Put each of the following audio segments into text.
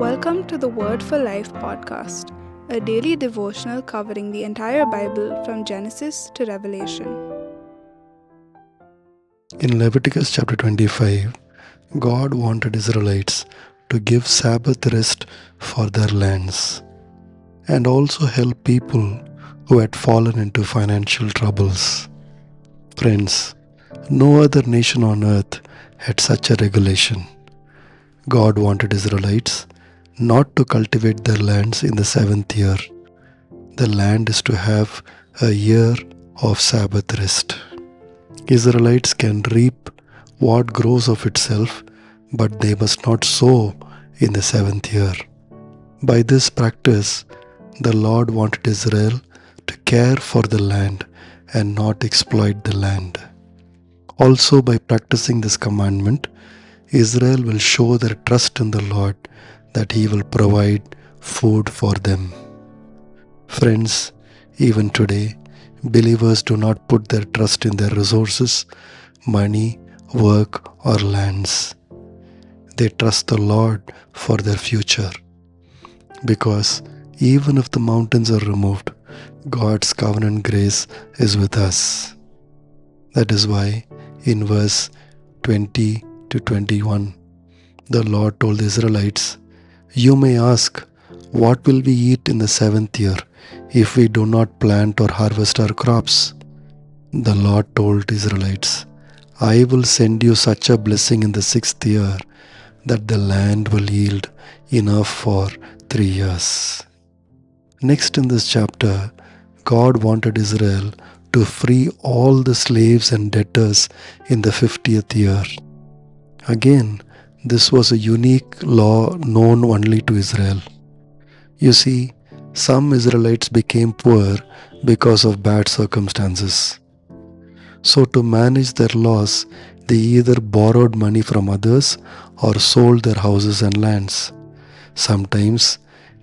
Welcome to the Word for Life podcast, a daily devotional covering the entire Bible from Genesis to Revelation. In Leviticus chapter 25, God wanted Israelites to give Sabbath rest for their lands and also help people who had fallen into financial troubles. Friends, no other nation on earth had such a regulation. God wanted Israelites not to cultivate their lands in the seventh year. The land is to have a year of Sabbath rest. Israelites can reap what grows of itself, but they must not sow in the seventh year. By this practice, the Lord wanted Israel to care for the land and not exploit the land. Also, by practicing this commandment, Israel will show their trust in the Lord that He will provide food for them. Friends, even today, believers do not put their trust in their resources, money, work, or lands. They trust the Lord for their future. Because even if the mountains are removed, God's covenant grace is with us. That is why in verse 20 to 21, the Lord told the Israelites, "You may ask, what will we eat in the seventh year if we do not plant or harvest our crops?" The Lord told the Israelites, "I will send you such a blessing in the sixth year that the land will yield enough for 3 years." Next in this chapter, God wanted Israel to free all the slaves and debtors in the 50th year. Again, this was a unique law known only to Israel. You see, some Israelites became poor because of bad circumstances. So to manage their loss, they either borrowed money from others or sold their houses and lands. Sometimes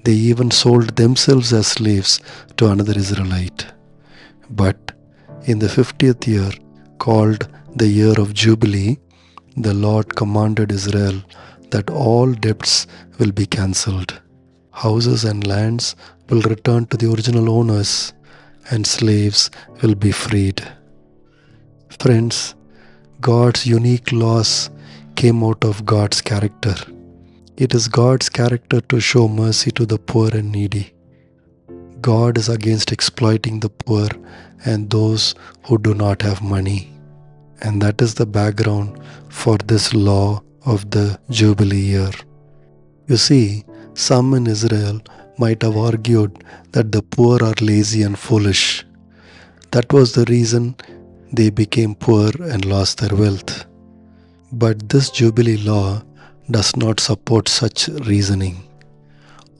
they even sold themselves as slaves to another Israelite. But in the 50th year, called the year of Jubilee, the Lord commanded Israel that all debts will be cancelled. Houses and lands will return to the original owners, and slaves will be freed. Friends, God's unique laws came out of God's character. It is God's character to show mercy to the poor and needy. God is against exploiting the poor and those who do not have money. And that is the background for this law of the Jubilee year. You see, some in Israel might have argued that the poor are lazy and foolish. That was the reason they became poor and lost their wealth. But this Jubilee law does not support such reasoning.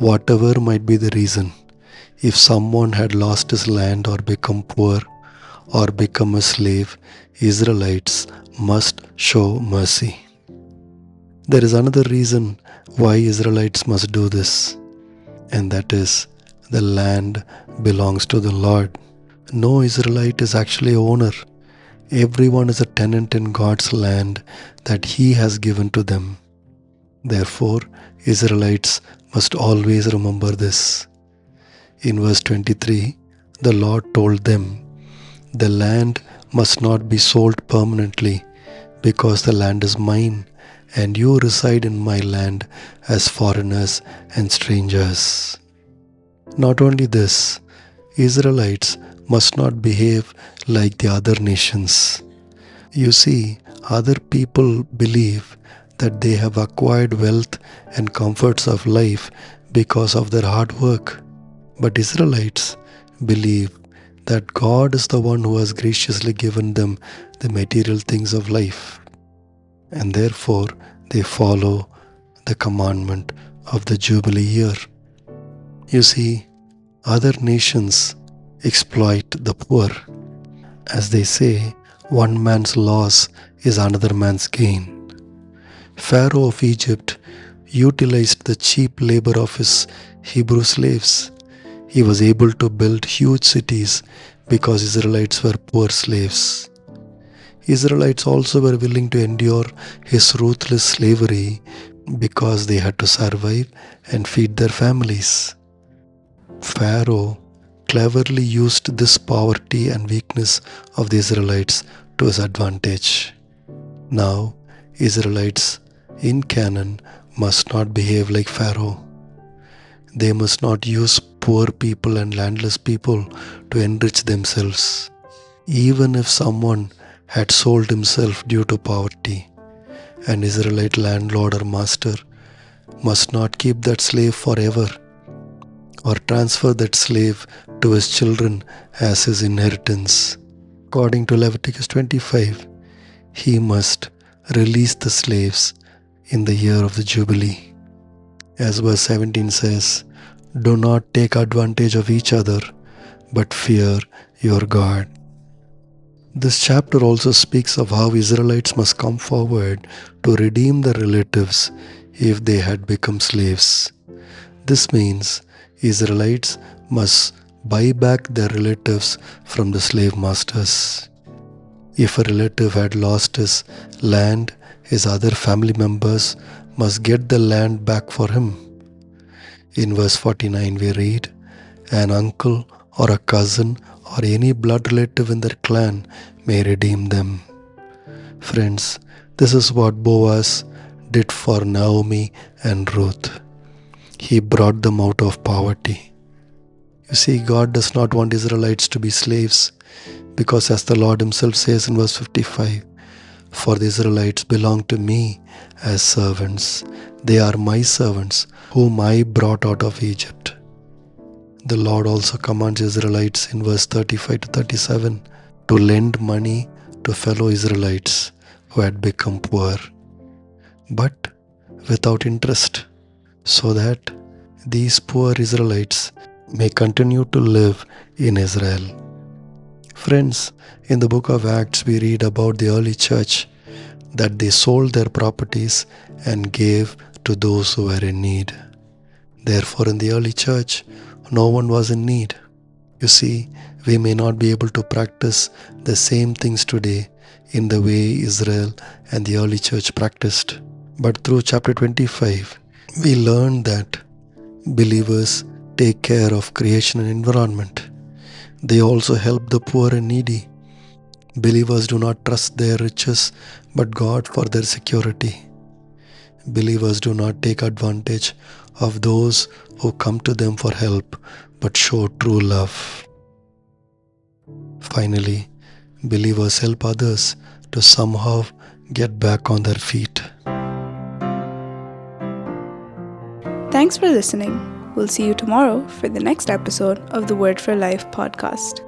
Whatever might be the reason, if someone had lost his land or become poor or become a slave, Israelites must show mercy. There is another reason why Israelites must do this, and that is the land belongs to the Lord. No Israelite is actually an owner. Everyone is a tenant in God's land that He has given to them. Therefore, Israelites must always remember this. In verse 23, the Lord told them, "The land must not be sold permanently, because the land is mine, and you reside in my land as foreigners and strangers." Not only this, Israelites must not behave like the other nations. You see, other people believe that they have acquired wealth and comforts of life because of their hard work. But Israelites believe that God is the one who has graciously given them the material things of life, and therefore they follow the commandment of the Jubilee year. You see, other nations exploit the poor. As they say, one man's loss is another man's gain. Pharaoh of Egypt utilized the cheap labor of his Hebrew slaves. He was able to build huge cities because Israelites were poor slaves. Israelites also were willing to endure his ruthless slavery because they had to survive and feed their families. Pharaoh cleverly used this poverty and weakness of the Israelites to his advantage. Now, Israelites in Canaan must not behave like Pharaoh. They must not use poor people and landless people to enrich themselves. Even if someone had sold himself due to poverty, an Israelite landlord or master must not keep that slave forever or transfer that slave to his children as his inheritance. According to Leviticus 25, he must release the slaves in the year of the Jubilee. As verse 17 says, "Do not take advantage of each other, but fear your God." This chapter also speaks of how Israelites must come forward to redeem their relatives if they had become slaves. This means Israelites must buy back their relatives from the slave masters. If a relative had lost his land, his other family members must get the land back for him. In verse 49, we read, "An uncle or a cousin or any blood relative in their clan may redeem them." Friends, this is what Boaz did for Naomi and Ruth. He brought them out of poverty. You see, God does not want Israelites to be slaves because, as the Lord Himself says in verse 55, "For the Israelites belong to me as servants. They are my servants whom I brought out of Egypt." The Lord also commands Israelites in verse 35 to 37 to lend money to fellow Israelites who had become poor, but without interest, so that these poor Israelites may continue to live in Israel. Friends, in the book of Acts, we read about the early church that they sold their properties and gave to those who were in need. Therefore, in the early church, no one was in need. You see, we may not be able to practice the same things today in the way Israel and the early church practiced. But through chapter 25, we learn that believers take care of creation and environment. They also help the poor and needy. Believers do not trust their riches but God for their security. Believers do not take advantage of those who come to them for help but show true love. Finally, believers help others to somehow get back on their feet. Thanks for listening. We'll see you tomorrow for the next episode of the Word for Life podcast.